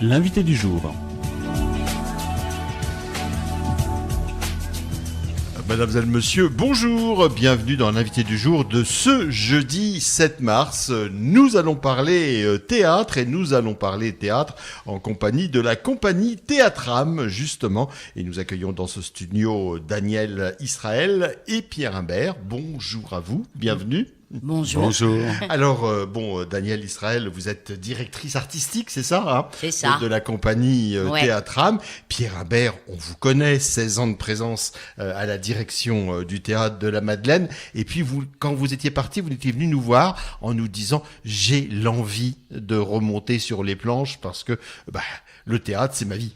l'invité du jour. Mesdames et messieurs, bonjour, bienvenue dans l'invité du jour de ce jeudi 7 mars. Nous allons parler théâtre et nous allons parler théâtre en compagnie de la compagnie Théâtram, justement. Et nous accueillons dans ce studio Daniel Israël et Pierre Imbert. Bonjour à vous, bienvenue. Bonjour. Bonjour. Alors, Daniel Israël, vous êtes directrice artistique, c'est ça, hein, c'est ça. de la compagnie Ouais. Théâtram. Pierre Imbert, on vous connaît, 16 ans de présence à la direction du théâtre de la Madeleine. Et puis, vous, quand vous étiez parti, vous étiez venu nous voir en nous disant « J'ai l'envie de remonter sur les planches parce que le théâtre, c'est ma vie ».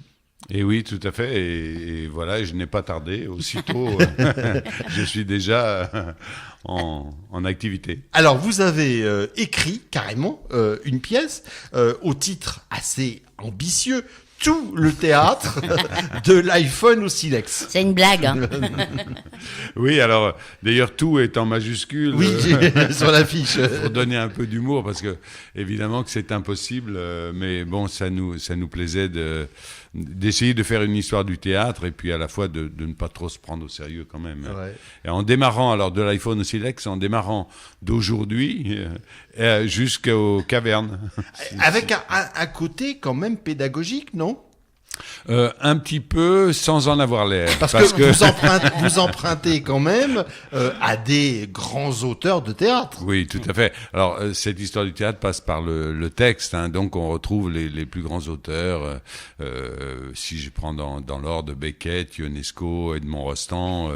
Et oui, tout à fait. Et voilà, je n'ai pas tardé. Aussitôt, je suis déjà en activité. Alors, vous avez écrit carrément une pièce au titre assez ambitieux, tout le théâtre de l'iPhone au silex. C'est une blague. Hein. Oui, alors, d'ailleurs, tout est en majuscule. Oui, sur l'affiche. Pour donner un peu d'humour, parce que, évidemment, que c'est impossible, mais bon, ça nous plaisait d'essayer de faire une histoire du théâtre et puis à la fois de ne pas trop se prendre au sérieux quand même. Ouais. Et en démarrant, alors, de l'iPhone au silex, en démarrant d'aujourd'hui jusqu'aux cavernes. Avec un côté quand même pédagogique, non ? Un petit peu, sans en avoir l'air. Parce que vous empruntez quand même à des grands auteurs de théâtre. Oui, tout à fait. Alors, cette histoire du théâtre passe par le texte, hein, donc on retrouve les plus grands auteurs. Si je prends dans l'ordre, Beckett, Ionesco, Edmond Rostand,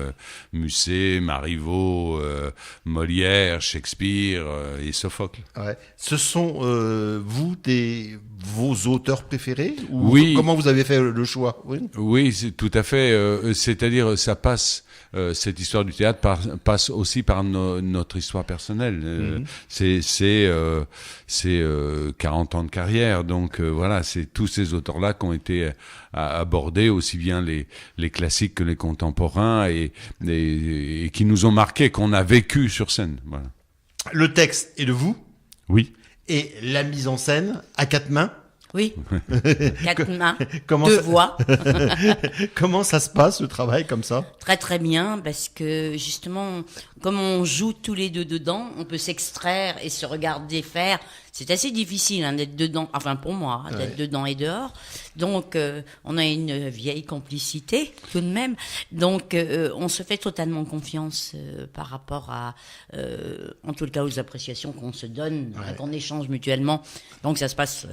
Musset, Marivaux, Molière, Shakespeare et Sophocle. Ouais. Ce sont vos auteurs préférés ou Oui. Comment vous avez fait le choix ? Oui. Oui, c'est tout à fait. C'est-à-dire, ça passe. Cette histoire du théâtre passe aussi par notre histoire personnelle. C'est 40 ans de carrière, donc voilà, c'est tous ces auteurs-là qui ont été abordés, aussi bien les classiques que les contemporains, et qui nous ont marqués, qu'on a vécu sur scène. Voilà. Le texte est de vous Oui. et la mise en scène à quatre mains. Oui. 4 mains, Comment 2 ça- voix. Comment ça se passe, le travail comme ça ? Très très bien, parce que justement, comme on joue tous les deux dedans, on peut s'extraire et se regarder faire. C'est assez difficile d'être dedans, enfin pour moi, d'être dedans et dehors. Donc, on a une vieille complicité tout de même. Donc, on se fait totalement confiance par rapport à, en tout cas, aux appréciations qu'on se donne, qu'on échange mutuellement. Donc, ça se passe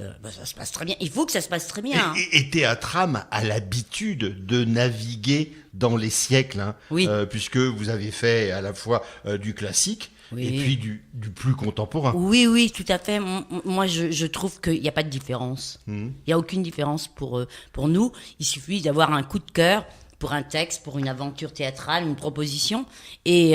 très bien. Il faut que ça se passe très bien. Hein. Et Théâtram a l'habitude de naviguer dans les siècles, hein, Oui. Puisque vous avez fait à la fois du classique et puis du plus contemporain. Oui, tout à fait. Moi, je trouve qu'il n'y a pas de différence. Il n'y a aucune différence pour nous. Il suffit d'avoir un coup de cœur pour un texte, pour une aventure théâtrale, une proposition, et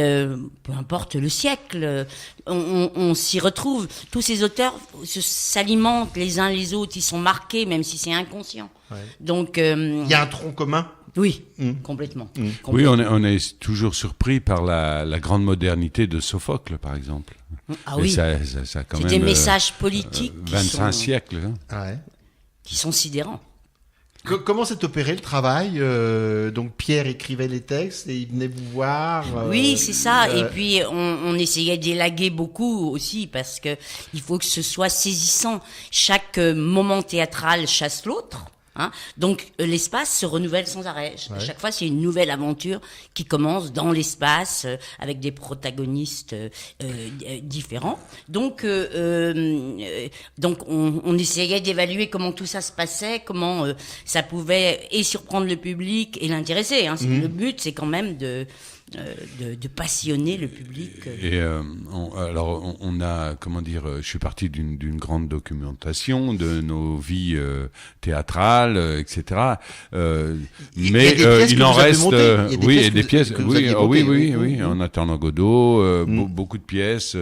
peu importe le siècle, on s'y retrouve. Tous ces auteurs s'alimentent les uns les autres, ils sont marqués, même si c'est inconscient. Ouais. Donc, il y a un tronc commun. Oui, complètement. Oui, on est toujours surpris par la grande modernité de Sophocle, par exemple. Ah oui, ça quand c'est même, des messages politiques 25 siècles. Hein. Qui sont sidérants. Comment s'est opéré le travail ? Donc Pierre écrivait les textes et il venait vous voir. Oui, c'est ça. Et puis on essayait d'élaguer beaucoup aussi, parce que il faut que ce soit saisissant. Chaque moment théâtral chasse l'autre. Hein. Donc l'espace se renouvelle sans arrêt. À chaque fois, c'est une nouvelle aventure qui commence dans l'espace avec des protagonistes différents. Donc on essayait d'évaluer comment tout ça se passait, comment ça pouvait et surprendre le public et l'intéresser. Hein. Le but, c'est quand même de passionner le public. Et alors on a, comment dire, je suis parti d'une grande documentation de nos vies théâtrales, etc. Mais il en reste, oui, et des pièces, oui, en attendant Godot, beaucoup de pièces,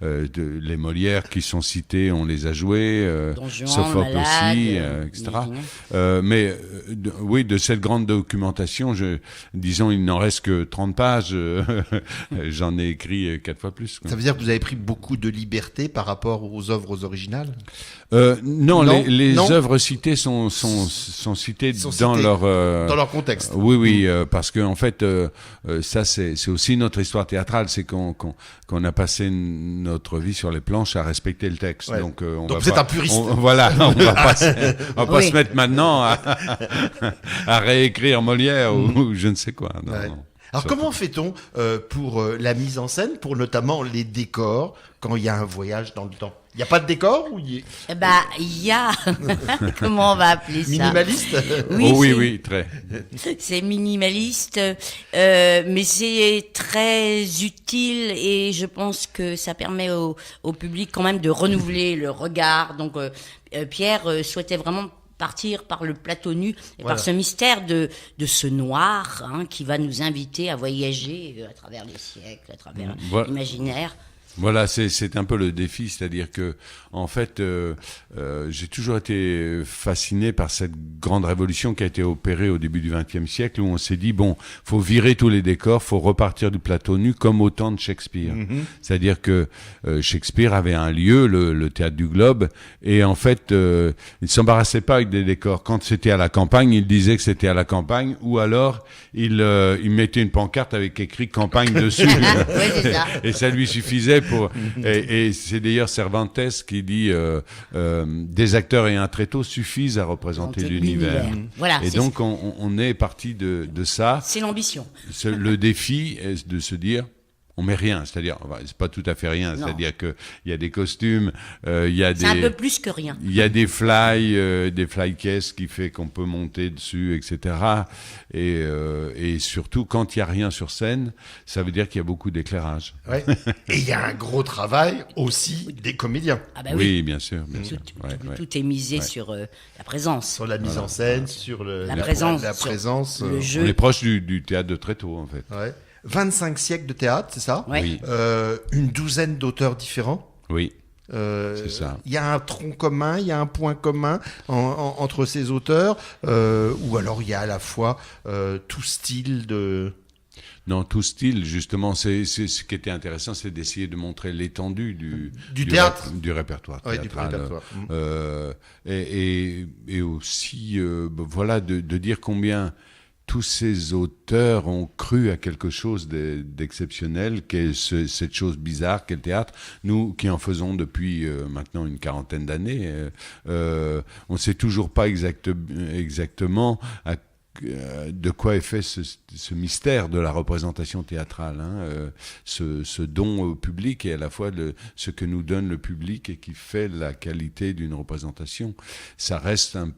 les Molières qui sont citées, on les a jouées, Sophocle aussi, etc. Mais oui, de cette grande documentation, disons, il n'en reste que 30% 30 pages, j'en ai écrit 4 fois plus. Quoi. Ça veut dire que vous avez pris beaucoup de liberté par rapport aux œuvres originales? Non, Non, les non. œuvres citées sont citées dans leur dans leur contexte. Oui, parce que en fait, ça c'est aussi notre histoire théâtrale, c'est qu'on a passé notre vie sur les planches à respecter le texte. Ouais. Donc vous êtes un puriste. Voilà, on va pas Oui. se mettre maintenant à réécrire Molière ou je ne sais quoi. Non, Ouais. non. Alors Ça- comment fait-on pour la mise en scène, pour notamment les décors, quand il y a un voyage dans le temps? Il n'y a pas de décor ou il est Il y a, comment on va appeler ça? minimaliste? Oui, très. C'est minimaliste, mais c'est très utile et je pense que ça permet au public quand même de renouveler le regard. Donc Pierre souhaitait vraiment partir par le plateau nu et Voilà. par ce mystère de ce noir qui va nous inviter à voyager à travers les siècles, à travers Voilà. l'imaginaire. Voilà, c'est un peu le défi, c'est-à-dire que en fait, j'ai toujours été fasciné par cette grande révolution qui a été opérée au début du XXe siècle, où on s'est dit bon, faut virer tous les décors, faut repartir du plateau nu comme au temps de Shakespeare. C'est-à-dire que Shakespeare avait un lieu, le théâtre du Globe, et en fait, il s'embarrassait pas avec des décors. Quand c'était à la campagne, il disait que c'était à la campagne, ou alors il mettait une pancarte avec écrit campagne dessus. Oui, c'est ça. Et ça lui suffisait pour. Et c'est d'ailleurs Cervantes qui dit des acteurs et un tréteau suffisent à représenter l'univers. Voilà. Et c'est- donc on est parti de ça. c'est l'ambition. Le défi est de se dire. On met rien, c'est-à-dire, enfin, c'est pas tout à fait rien, Non. c'est-à-dire que il y a des costumes, il y a C'est un peu des, plus que rien. il y a des fly cases qui fait qu'on peut monter dessus, etc. Et surtout, quand il y a rien sur scène, ça veut dire qu'il y a beaucoup d'éclairage. Ouais. Et il y a un gros travail aussi des comédiens Ah bah oui. Bien sûr, bien sûr. Tout, Ouais, tout- ouais. tout est misé sur la présence, sur la mise en scène, sur La présence, la sur présence. le On jeu. est proche du théâtre de très tôt, en fait. Ouais. 25 siècles de théâtre, c'est ça? Ouais. Oui, Une douzaine d'auteurs différents. oui. C'est ça. Il y a un tronc commun, il y a un point commun entre ces auteurs, ou alors il y a à la fois tout style de. Non, tout style, justement, c'est ce qui était intéressant, c'est d'essayer de montrer l'étendue Du théâtre. du répertoire Ouais, du théâtral. répertoire. Et aussi, voilà, de dire combien tous ces auteurs ont cru à quelque chose d'exceptionnel, qu'est cette chose bizarre qu'est le théâtre. Nous, qui en faisons depuis maintenant une quarantaine d'années, on ne sait toujours pas exactement de quoi est fait ce mystère de la représentation théâtrale, ce don au public et à la fois ce que nous donne le public et qui fait la qualité d'une représentation. Ça reste un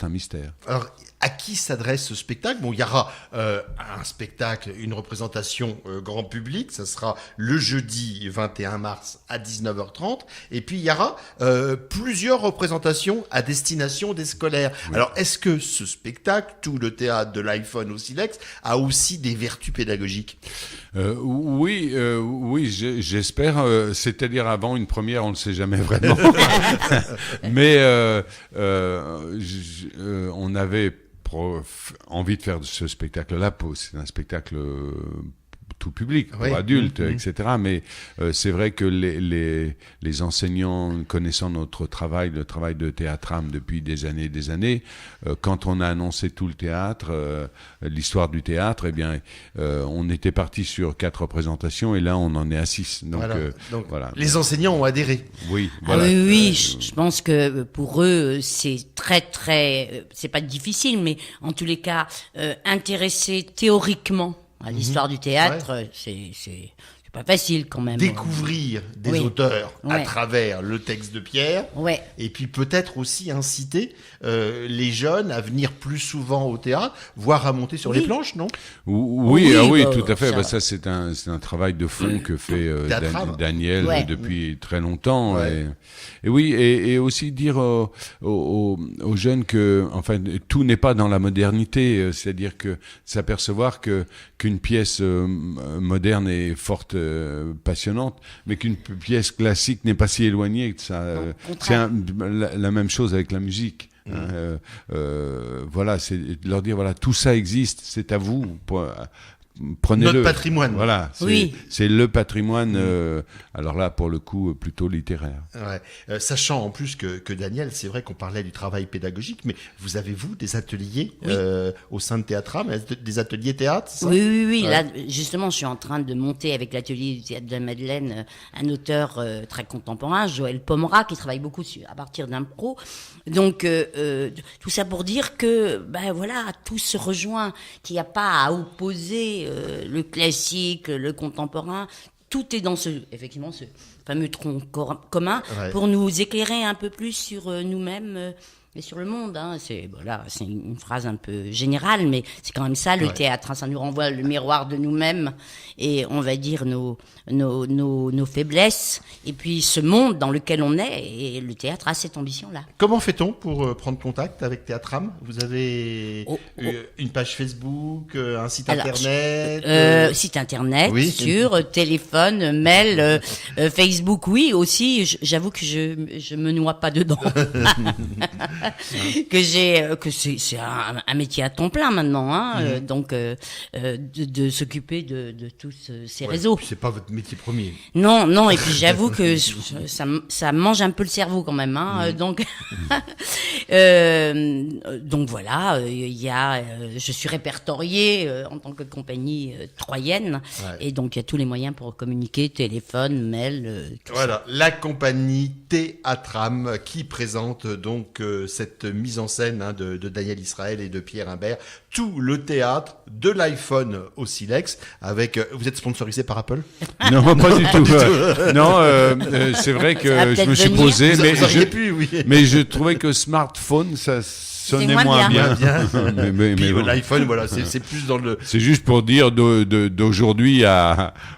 mystère. Alors, à qui s'adresse ce spectacle? Bon, il y aura un spectacle, une représentation grand public, ça sera le jeudi 21 mars à 19h30, et puis il y aura plusieurs représentations à destination des scolaires. Oui. Alors, est-ce que ce spectacle, tout le théâtre de l'iPhone au Silex, a aussi des vertus pédagogiques? Oui, j'espère. C'est-à-dire avant une première, on ne le sait jamais vraiment. Mais on avait envie de faire ce spectacle-là. C'est un spectacle tout public, pour adultes, etc. Mais c'est vrai que les enseignants, connaissant notre travail, le travail de Théâtrame depuis des années, quand on a annoncé tout le théâtre, l'histoire du théâtre, eh bien, on était parti sur 4 représentations et là, on en est à 6. Donc, voilà. Les enseignants ont adhéré. Oui, voilà. Oui, je pense que pour eux, c'est très, c'est pas difficile, mais en tous les cas, intéressés théoriquement à l'histoire du théâtre, c'est pas facile quand même. Découvrir des auteurs à travers le texte de Pierre, et puis peut-être aussi inciter les jeunes à venir plus souvent au théâtre, voire à monter sur les planches, non? Oui, tout à fait. Ça c'est un travail de fond que fait Daniel depuis très longtemps. Et aussi dire aux jeunes que, enfin, tout n'est pas dans la modernité, c'est-à-dire que s'apercevoir qu'une pièce moderne est forte, passionnante, mais qu'une pièce classique n'est pas si éloignée que ça. C'est la même chose avec la musique. Voilà, c'est de leur dire voilà, tout ça existe, c'est à vous. Prenez-le. Notre patrimoine. Voilà, c'est le patrimoine. Alors là, pour le coup, plutôt littéraire. Ouais. Sachant en plus que Daniel, c'est vrai qu'on parlait du travail pédagogique, mais vous avez des ateliers au sein de Théâtram, des ateliers théâtre, ça? Oui. Ouais. Là, justement, je suis en train de monter avec l'atelier du Théâtre de la Madeleine un auteur très contemporain, Joël Pomera, qui travaille beaucoup à partir d'impro. Donc, tout ça pour dire que, voilà, tout se rejoint, qu'il n'y a pas à opposer le classique, le contemporain. Tout est dans ce fameux tronc commun pour nous éclairer un peu plus sur nous-mêmes et sur le monde. C'est une phrase un peu générale, mais c'est quand même ça le théâtre. Ça nous renvoie le miroir de nous-mêmes et on va dire nos faiblesses et puis ce monde dans lequel on est. Et le théâtre a cette ambition-là. Comment fait-on pour prendre contact avec Théâtram? Vous avez une page Facebook, un site internet? Site internet, sur téléphone, mail, Facebook, oui aussi. J'avoue que je me noie pas dedans. que c'est un métier à temps plein maintenant, donc de s'occuper de tous ces réseaux. C'est pas votre métier premier. Non, et puis j'avoue que ça mange un peu le cerveau quand même, donc voilà, je suis répertoriée en tant que compagnie troyenne, et donc il y a tous les moyens pour communiquer, téléphone, mail. Voilà, la compagnie Théâtram qui présente donc cette mise en scène de Daniel Israël et de Pierre Imbert, tout le théâtre de l'iPhone au Silex, avec... vous êtes sponsorisé par Apple? Non, pas du tout. C'est vrai que je me suis posé, mais je trouvais que smartphone, ça sonnait moins bien. mais l'iPhone, voilà, c'est plus dans le... C'est juste pour dire d'aujourd'hui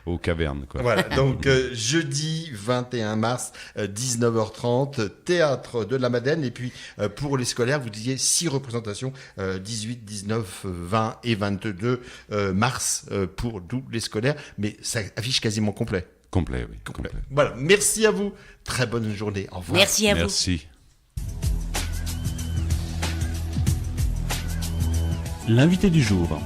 aux cavernes, quoi. Voilà, donc jeudi 21 mars, 19h30, Théâtre de la Madeleine. Et puis pour les scolaires, vous disiez 6 représentations, 18, 19, 20 et 22 mars pour tous les scolaires. Mais ça affiche quasiment complet. Complet, oui. Complet. Voilà, merci à vous. Très bonne journée. Au revoir. Merci à vous. Merci. L'invité du jour.